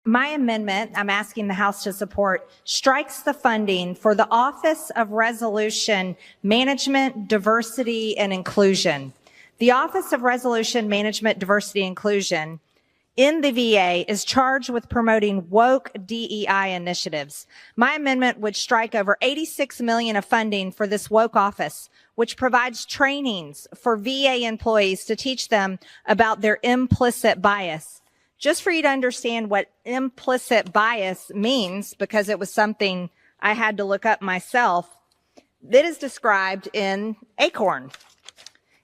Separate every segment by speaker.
Speaker 1: My amendment, I'm asking the House to support, strikes the funding for the Office of Resolution Management, Diversity, and Inclusion. The Office of Resolution Management, Diversity, and Inclusion in the VA is charged with promoting woke DEI initiatives. My amendment would strike over $86 million of funding for this woke office, which provides trainings for VA employees to teach them about their implicit bias. Just for you to understand what implicit bias means, because it was something I had to look up myself, that is described in ACORN.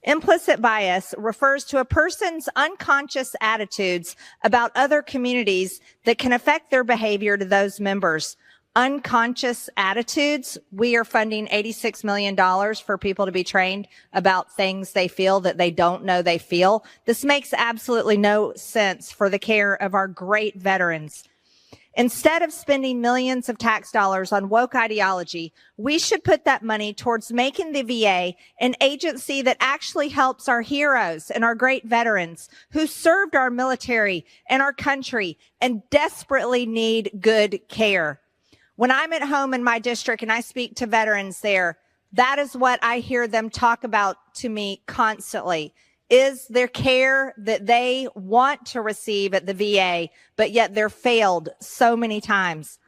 Speaker 1: Implicit bias refers to a person's unconscious attitudes about other communities that can affect their behavior to those members. Unconscious attitudes, we are funding $86 million for people to be trained about things they feel that they don't know they feel. This makes absolutely no sense for the care of our great veterans. Instead of spending millions of tax dollars on woke ideology, we should put that money towards making the VA an agency that actually helps our heroes and our great veterans who served our military and our country and desperately need good care. When I'm at home in my district and I speak to veterans there, that is what I hear them talk about to me constantly, is their care that they want to receive at the VA, but yet they're failed so many times.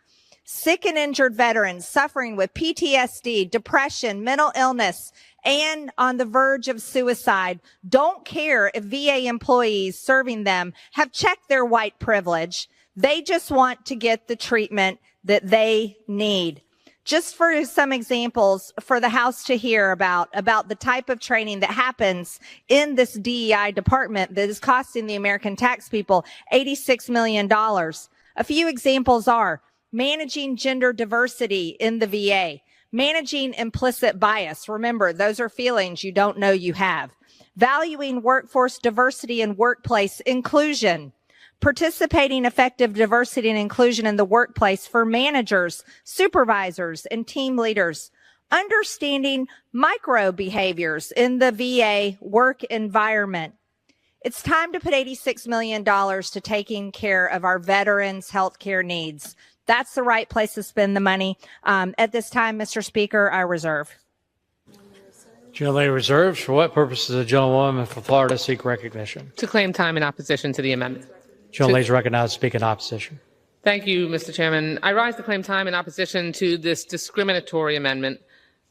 Speaker 1: Sick and injured veterans suffering with PTSD, depression, mental illness, and on the verge of suicide don't care if VA employees serving them have checked their white privilege. They just want to get the treatment that they need. Just for some examples for the House to hear about the type of training that happens in this DEI department that is costing the American tax people $86 million. A few examples are managing gender diversity in the VA, managing implicit bias. Remember, those are feelings you don't know you have. Valuing workforce diversity and workplace inclusion. Participating effective diversity and inclusion in the workplace for managers, supervisors, and team leaders. Understanding micro behaviors in the VA work environment. It's time to put $86 million to taking care of our veterans' health care needs. That's the right place to spend the money. At this time, Mr. Speaker, I reserve.
Speaker 2: Gentlelady reserves. For what purpose does the gentlewoman from Florida seek recognition?
Speaker 3: To claim time in opposition to the amendment.
Speaker 2: Gentlelady is recognized to speak in opposition.
Speaker 3: Thank you, Mr. Chairman. I rise to claim time in opposition to this discriminatory amendment.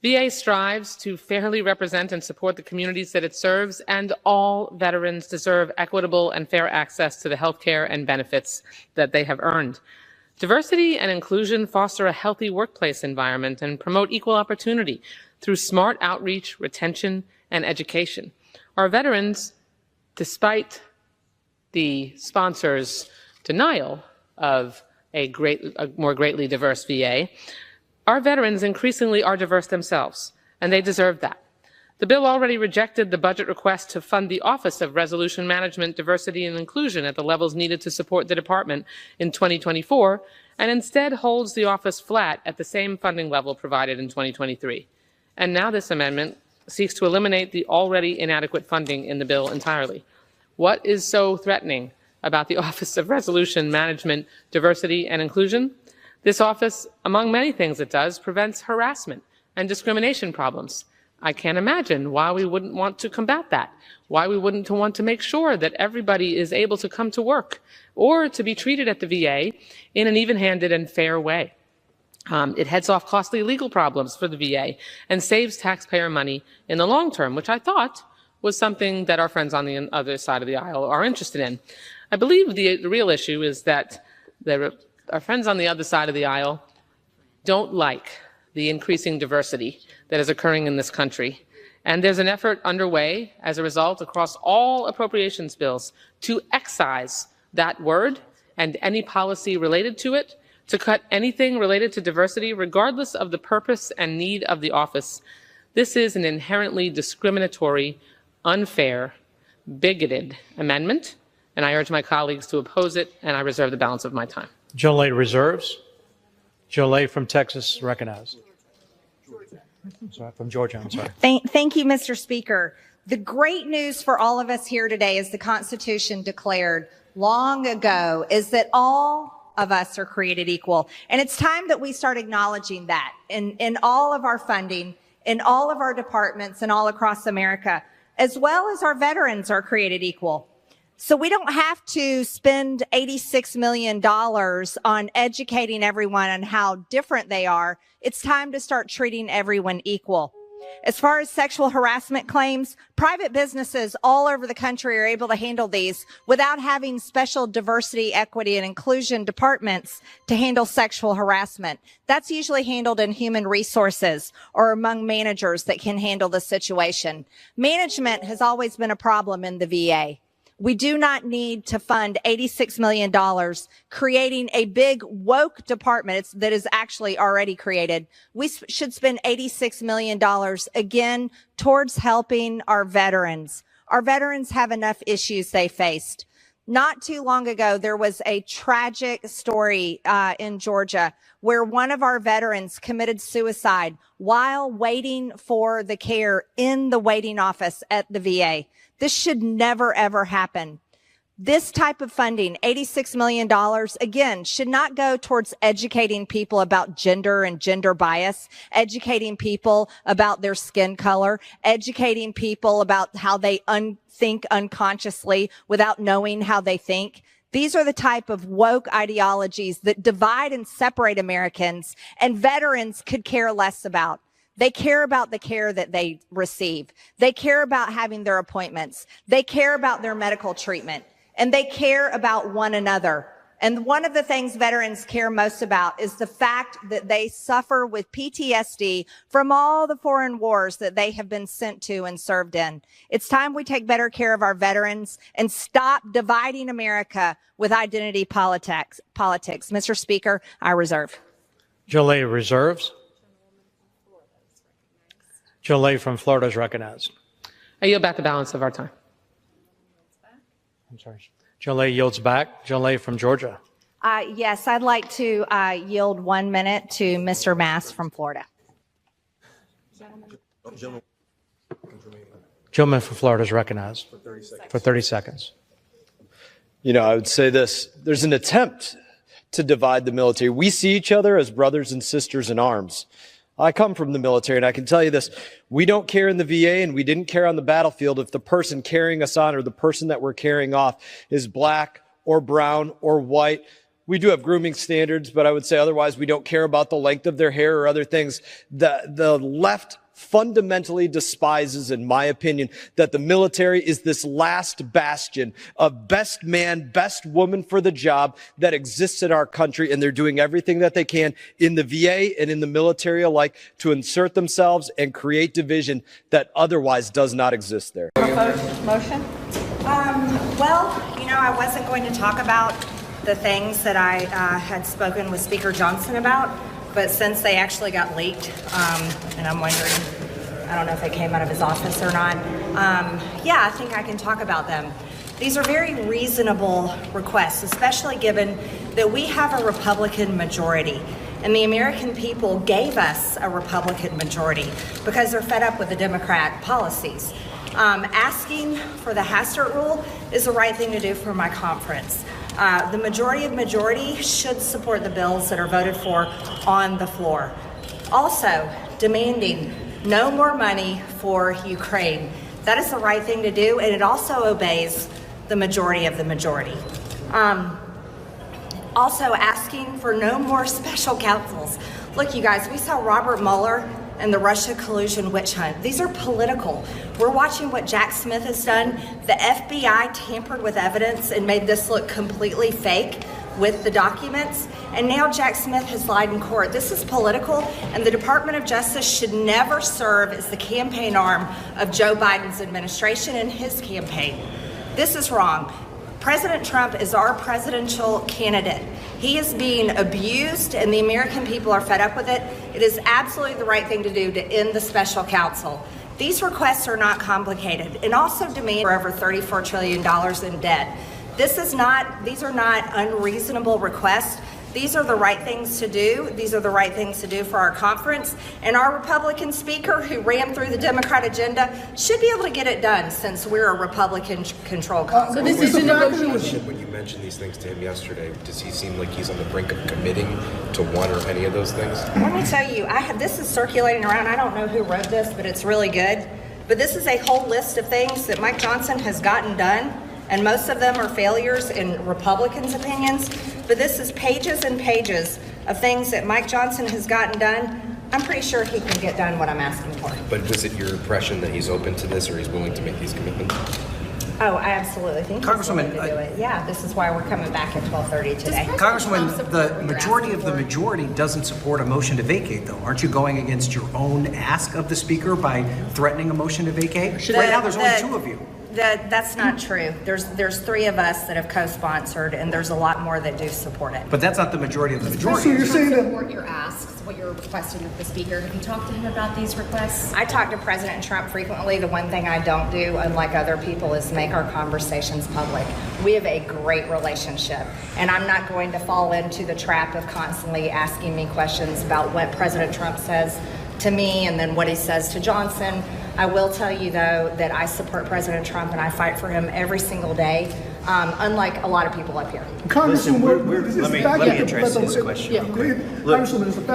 Speaker 3: VA strives to fairly represent and support the communities that it serves, and all veterans deserve equitable and fair access to the health care and benefits that they have earned. Diversity and inclusion foster a healthy workplace environment and promote equal opportunity through smart outreach, retention, and education. Our veterans, despite the sponsor's denial of a more greatly diverse VA, our veterans increasingly are diverse themselves, and they deserve that. The bill already rejected the budget request to fund the Office of Resolution Management, Diversity, and Inclusion at the levels needed to support the department in 2024, and instead holds the office flat at the same funding level provided in 2023. And now this amendment seeks to eliminate the already inadequate funding in the bill entirely. What is so threatening about the Office of Resolution Management, Diversity, and Inclusion? This office, among many things it does, prevents harassment and discrimination problems. I can't imagine why we wouldn't want to combat that, why we wouldn't want to make sure that everybody is able to come to work or to be treated at the VA in an even-handed and fair way. It heads off costly legal problems for the VA and saves taxpayer money in the long term, which I thought was something that our friends on the other side of the aisle are interested in. I believe the real issue is that our friends on the other side of the aisle don't like the increasing diversity that is occurring in this country. And there's an effort underway as a result across all appropriations bills to excise that word and any policy related to it, to cut anything related to diversity, regardless of the purpose and need of the office. This is an inherently discriminatory, unfair, bigoted amendment, and I urge my colleagues to oppose it, and I reserve the balance of my time.
Speaker 2: Gentlelady reserves. Gentlelady from Texas recognized. Sorry, from Georgia, I'm sorry.
Speaker 1: Thank you, Mr. Speaker. The great news for all of us here today, as the Constitution declared long ago, is that all of us are created equal. And it's time that we start acknowledging that in all of our funding, in all of our departments and all across America, as well as our veterans are created equal. So we don't have to spend $86 million on educating everyone on how different they are. It's time to start treating everyone equal. As far as sexual harassment claims, private businesses all over the country are able to handle these without having special diversity, equity, and inclusion departments to handle sexual harassment. That's usually handled in human resources or among managers that can handle the situation. Management has always been a problem in the VA. We do not need to fund $86 million creating a big woke department that is actually already created. We should spend $86 million again towards helping our veterans. Our veterans have enough issues they faced. Not too long ago, there was a tragic story in Georgia where one of our veterans committed suicide while waiting for the care in the waiting office at the VA. This should never, ever happen. This type of funding, $86 million, again, should not go towards educating people about gender and gender bias, educating people about their skin color, educating people about how they think unconsciously without knowing how they think. These are the type of woke ideologies that divide and separate Americans, and veterans could care less about. They care about the care that they receive. They care about having their appointments. They care about their medical treatment. And they care about one another. And one of the things veterans care most about is the fact that they suffer with PTSD from all the foreign wars that they have been sent to and served in. It's time we take better care of our veterans and stop dividing America with identity politics. Mr. Speaker, I reserve.
Speaker 2: Jolie reserves. Jolie from Florida is recognized.
Speaker 3: I yield back the balance of our time.
Speaker 2: I'm sorry. Jolie yields back. Jolie from Georgia.
Speaker 1: Yes, I'd like to yield 1 minute to Mr. Mass from Florida.
Speaker 2: Gentleman from Florida is recognized for 30 seconds.
Speaker 4: You know, I would say this. There's an attempt to divide the military. We see each other as brothers and sisters in arms. I come from the military, and I can tell you this. We don't care in the VA, and we didn't care on the battlefield if the person carrying us on or the person that we're carrying off is black or brown or white. We do have grooming standards, but I would say otherwise we don't care about the length of their hair or other things. The left fundamentally despises, in my opinion, that the military is this last bastion of best man, best woman for the job that exists in our country, and they're doing everything that they can in the VA and in the military alike to insert themselves and create division that otherwise does not exist there.
Speaker 1: Motion? Well, you know, I wasn't going to talk about the things that I had spoken with Speaker Johnson about, but since they actually got leaked, and I'm wondering, I don't know if they came out of his office or not, yeah, I think I can talk about them. These are very reasonable requests, especially given that we have a Republican majority. And the American people gave us a Republican majority because they're fed up with the Democrat policies. Asking for the Hastert rule is the right thing to do for my conference. The majority should support the bills that are voted for on the floor. Also, demanding no more money for Ukraine. That is the right thing to do, and it also obeys the majority of the majority. Also asking for no more special counsels. Look, you guys, we saw Robert Mueller and the Russia collusion witch hunt. These are political. We're watching what Jack Smith has done. The FBI tampered with evidence and made this look completely fake with the documents. And now Jack Smith has lied in court. This is political, and the Department of Justice should never serve as the campaign arm of Joe Biden's administration and his campaign. This is wrong. President Trump is our presidential candidate. He is being abused, and the American people are fed up with it. It is absolutely the right thing to do to end the special counsel. These requests are not complicated, and also demand for over $34 trillion in debt. These are not unreasonable requests. These are the right things to do. These are the right things to do for our conference. And our Republican speaker, who ran through the Democrat agenda, should be able to get it done since we're a Republican-controlled conference.
Speaker 5: So this is a negotiation. When you mentioned these things to him yesterday, does he seem like he's on the brink of committing to one or any of those things?
Speaker 1: Let me tell you, this is circulating around. I don't know who wrote this, but it's really good. But this is a whole list of things that Mike Johnson has gotten done, and most of them are failures in Republicans' opinions. But this is pages and pages of things that Mike Johnson has gotten done. I'm pretty sure he can get done what I'm asking for.
Speaker 5: But was it your impression that he's open to this or he's willing to make these commitments?
Speaker 1: Oh, I absolutely think he's willing to do it. Yeah, this is why we're coming back at 12:30 today.
Speaker 6: Congresswoman, the majority of the majority doesn't support a motion to vacate, though. Aren't you going against your own ask of the Speaker by threatening a motion to vacate? Right now, there's only two of you.
Speaker 1: That's not true. There's three of us that have co-sponsored, and there's a lot more that do support it.
Speaker 6: But that's not the majority of the majority.
Speaker 7: So you're saying that support your asks, what you're requesting of the Speaker. Have you talked to him about these requests?
Speaker 1: I talk to President Trump frequently. The one thing I don't do, unlike other people, is make our conversations public. We have a great relationship, and I'm not going to fall into the trap of constantly asking me questions about what President Trump says to me and then what he says to Johnson. I will tell you, though, that I support President Trump and I fight for him every single day, unlike a lot of people up here.
Speaker 8: Congressman, let me address his question.
Speaker 7: Yeah.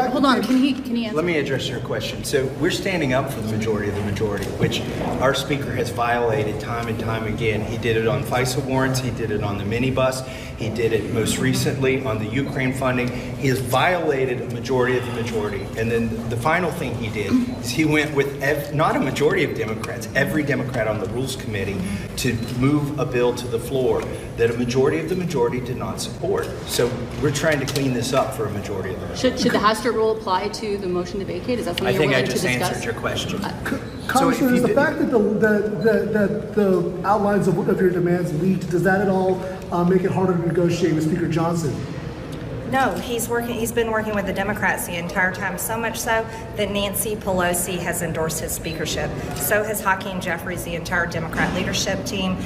Speaker 7: Hold on, can he answer?
Speaker 8: Let me address your question. So we're standing up for the majority, which our Speaker has violated time and time again. He did it on FISA warrants. He did it on the minibus. He did it most recently on the Ukraine funding. He has violated a majority of the majority. And then the final thing he did is he went with not a majority of Democrats, every Democrat on the Rules Committee, to move a bill to the floor that a majority of the majority did not support. So we're trying to clean this up for a majority of the majority.
Speaker 7: Should the Hastert rule apply to the motion to vacate? Is that something you're willing to discuss?
Speaker 8: I think I just answered your question.
Speaker 9: Congressman, is the fact that the outlines of your demands leaked, does that at all make it harder to negotiate with Speaker Johnson?
Speaker 1: No, he's been working with the Democrats the entire time, so much so that Nancy Pelosi has endorsed his speakership. So has Hakeem Jeffries, the entire Democrat leadership team.